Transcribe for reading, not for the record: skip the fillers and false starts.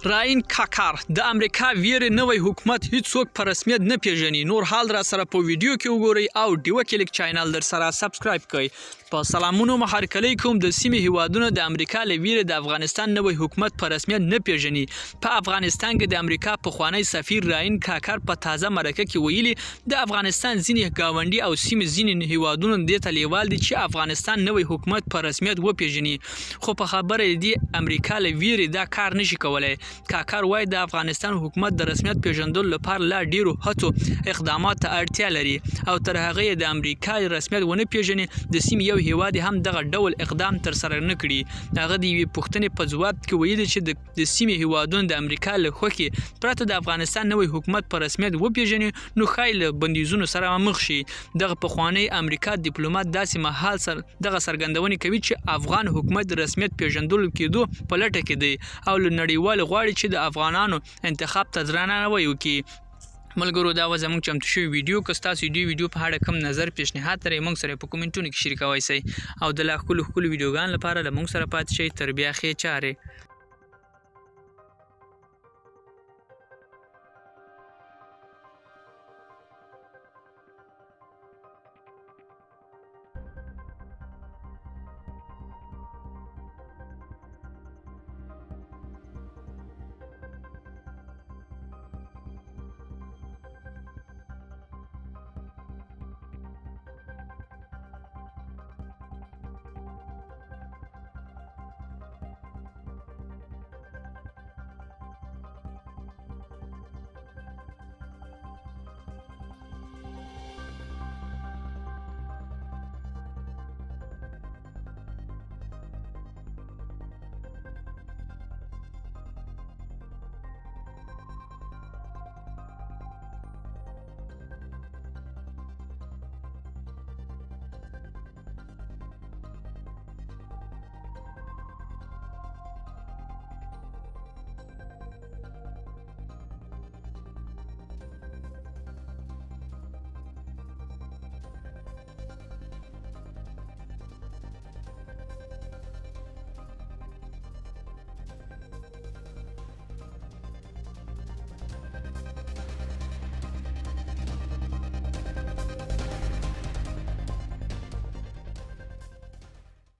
راین کاکار د امریکا ویری نوی حکومت هیڅوک په رسمیت نه پیژني. نور حال را سره په ویډیو کې وګورئ او ډیو کلیک چینل در سره سبسکرایب کړئ. په سلامونو محرکلی کوم د سیمې هیوادونو د امریکا له ویری د افغانستان نوی حکومت په رسمیت نه پیژني. په افغانستان کې د امریکا پخوانی سفیر راین کاکار په تازه مرکه کې ویلي د افغانستان ځینې گاونډي او سیمې ځینې هیوادونو دې ته لیوال دي چې افغانستان نوی حکومت په رسمیت وپیژني، خو په خبره دی امریکا له ویری دا کار نشي کولای. کاکار وایي د افغانستان حکومت د رسمیت پیژندلو لپاره لا ډیرو هڅو اقدامات ته اړتیا لري او تر هغه د امریکا رسمیت ونه پیژني د سیمې یو هیواد هم دغه ډول اقدام تر سره نه کړي. هغه د یوې پوښتنې په ځواب کې ویلي چې د سیمې هیوادونو د امریکا له خوښې پرته د افغانستان نوی حکومت په رسمیت وپیژني نو ښایي له بندیزونو سره مخ شي. دغه پخوانی امریکا دیپلومات داسې مهال دغه څرګندونې کوي چې افغان حکومت د رسمیت پیژندلو کېدو په لټه کې دی او له نړیوال غواړي چې د افغانانو انتخاب ته درناوی وکړي. ملګرو دا و زموږ چمتو شوی ویډیو. که ستاسو دې ویډیو په اړه کوم نظر پیشنهاد لرئ موږ سره په کومنټونو کې شریکولی شئ او د لا ښکلو ویډیوګانو لپاره له موږ سره پاتې شئ. تر بیا ښې چارې.